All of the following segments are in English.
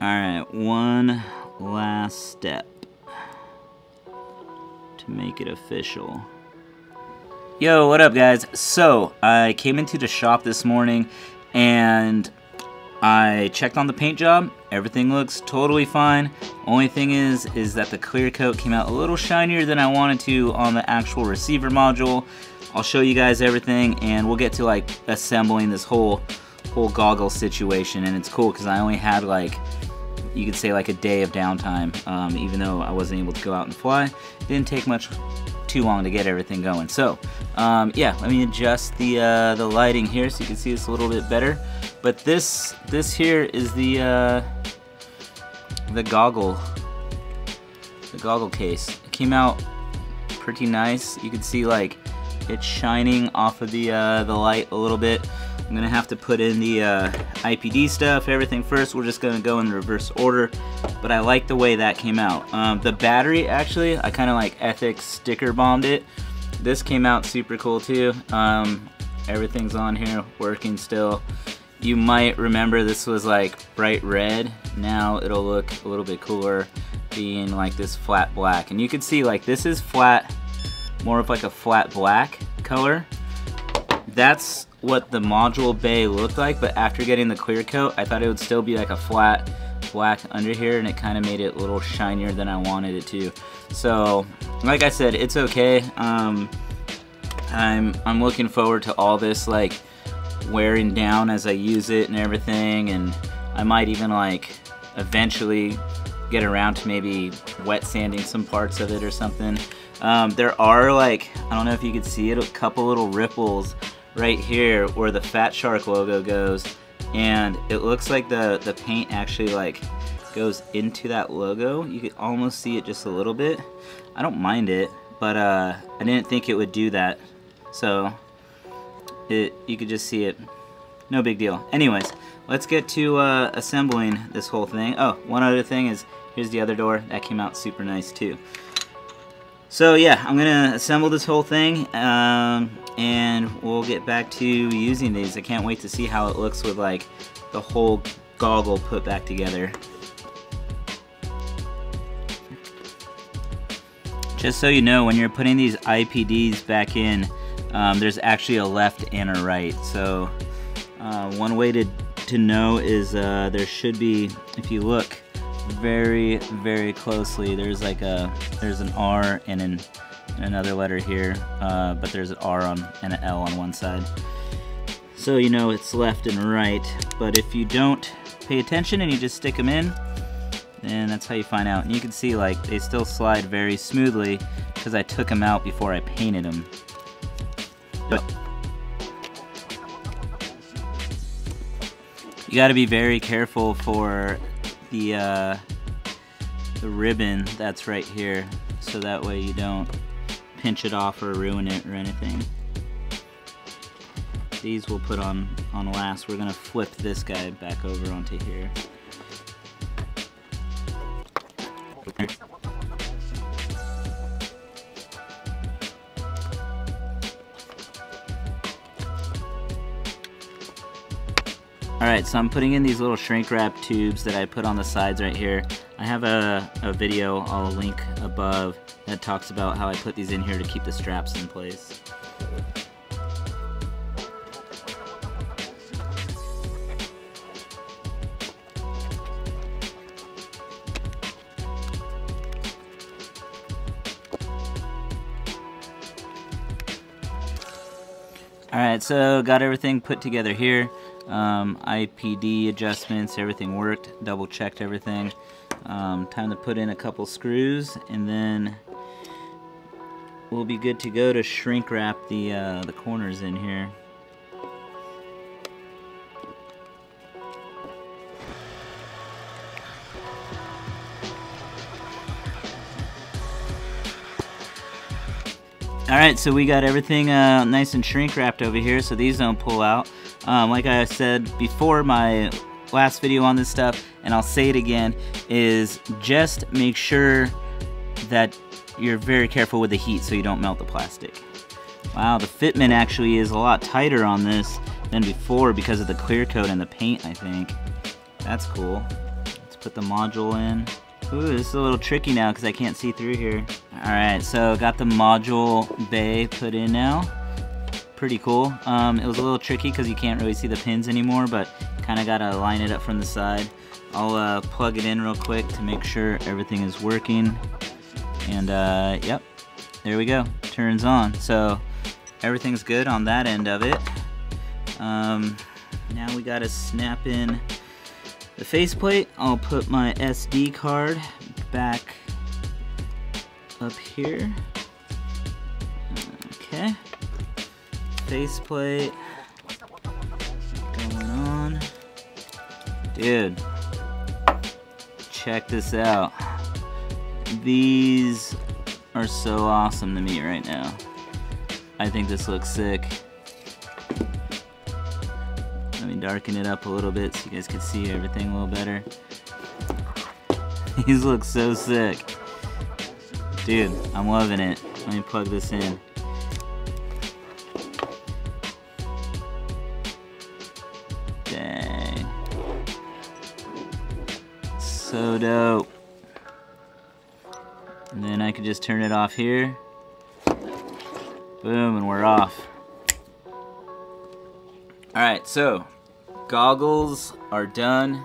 Alright, one last step to make it official. Yo, what up guys? So, I came into the shop this morning and I checked on the paint job. Everything looks totally fine. Only thing is that the clear coat came out a little shinier than I wanted to on the actual receiver module. I'll show you guys everything and we'll get to like assembling this whole goggle situation, and it's cool because I only had like, you could say like a day of downtime, even though I wasn't able to go out and fly. It didn't take too long to get everything going. So yeah, let me adjust the lighting here so you can see this a little bit better. But this here is the goggle case. It came out pretty nice. You can see like it's shining off of the light a little bit. I'm gonna have to put in the IPD stuff, everything first. We're just gonna go in reverse order, but I like the way that came out. The battery, actually, I kind of like ETHiX sticker bombed it. This came out super cool too. Everything's on here, working still. You might remember this was like bright red. Now it'll look a little bit cooler being like this flat black. And you can see like this is flat, more of like a flat black color. That's what the module bay looked like, but after getting the clear coat, I thought it would still be like a flat black under here, and it kind of made it a little shinier than I wanted it to. So, like I said, it's okay. I'm looking forward to all this like wearing down as I use it and everything, and I might even like eventually get around to maybe wet sanding some parts of it or something. There are like, I don't know if you could see it, a couple little ripples right here where the fatshark logo goes, and it looks like the paint actually like goes into that logo. You could almost see it just a little bit. I don't mind it, but I didn't think it would do that, so you could just see it. No big deal. Anyways, let's get to assembling this whole thing. Oh, one other thing is, here's the other door. That came out super nice too. So yeah, I'm gonna assemble this whole thing, and we'll get back to using these. I can't wait to see how it looks with like the whole goggle put back together. Just so you know, when you're putting these IPDs back in, there's actually a left and a right. So one way to know is there should be, if you look very closely, there's like there's an R and another letter here, but there's an R and an L on one side, so you know it's left and right. But if you don't pay attention and you just stick them in, then that's how you find out. And you can see like they still slide very smoothly because I took them out before I painted them. You got to be very careful for the ribbon that's right here, so that way you don't pinch it off or ruin it or anything. These we'll put on last. We're gonna flip this guy back over onto here. Alright, so I'm putting in these little shrink wrap tubes that I put on the sides right here. I have a video I'll link above that talks about how I put these in here to keep the straps in place. Alright, so got everything put together here. IPD adjustments, everything worked, double checked everything. Time to put in a couple screws, and then we'll be good to go to shrink wrap the corners in here. Alright, so we got everything nice and shrink wrapped over here, so these don't pull out. Like I said before, my last video on this stuff, and I'll say it again, is just make sure that you're very careful with the heat so you don't melt the plastic. Wow, the fitment actually is a lot tighter on this than before because of the clear coat and the paint, I think. That's cool. Let's put the module in. Ooh, this is a little tricky now because I can't see through here. Alright, so got the module bay put in now. Pretty cool. It was a little tricky because you can't really see the pins anymore, but kind of got to line it up from the side. I'll plug it in real quick to make sure everything is working. And yep, there we go. Turns on. So everything's good on that end of it. Now we got to snap in the faceplate. I'll put my SD card back up here. Okay. Faceplate going on. Dude, check this out. These are so awesome to me right now. I think this looks sick. Let me darken it up a little bit so you guys can see everything a little better. These look so sick. Dude, I'm loving it. Let me plug this in. Dang. So dope. And then I can just turn it off here. Boom, and we're off. Alright, so goggles are done.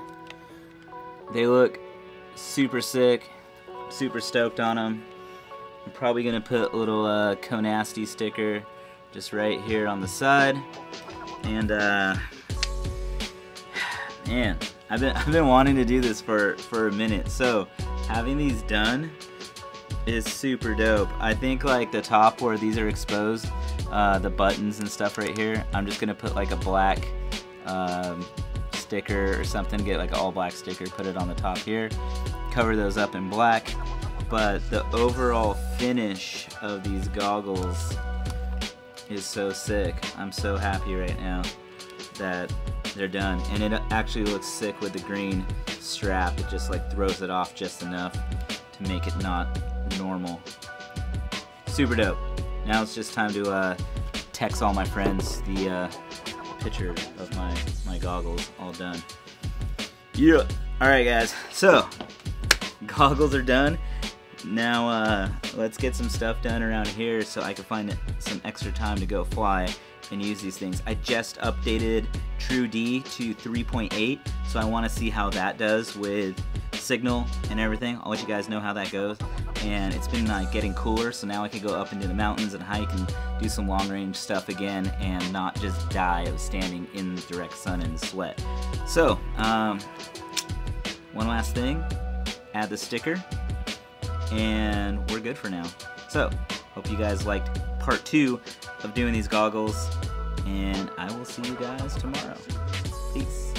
They look super sick. Super stoked on them. I'm probably gonna put a little Konasty sticker just right here on the side. And man, I've been wanting to do this for a minute. So having these done is super dope. I think like the top where these are exposed, the buttons and stuff right here, I'm just gonna put like a black sticker or something, get like an all black sticker, put it on the top here, cover those up in black. But the overall finish of these goggles is so sick. I'm so happy right now that they're done, and it actually looks sick with the green strap. It just like throws it off just enough to make it not normal. Super dope. Now it's just time to text all my friends the picture of my goggles all done. Yeah. Alright guys, so goggles are done. Now let's get some stuff done around here so I can find some extra time to go fly and use these things. I just updated TrueD to 3.8, so I want to see how that does with signal and everything. I'll let you guys know how that goes. And it's been like getting cooler, so now I can go up into the mountains and hike and do some long range stuff again and not just die of standing in the direct sun and sweat. So one last thing, add the sticker, and we're good for now. So hope you guys liked part 2 of doing these goggles, and I will see you guys tomorrow. Peace.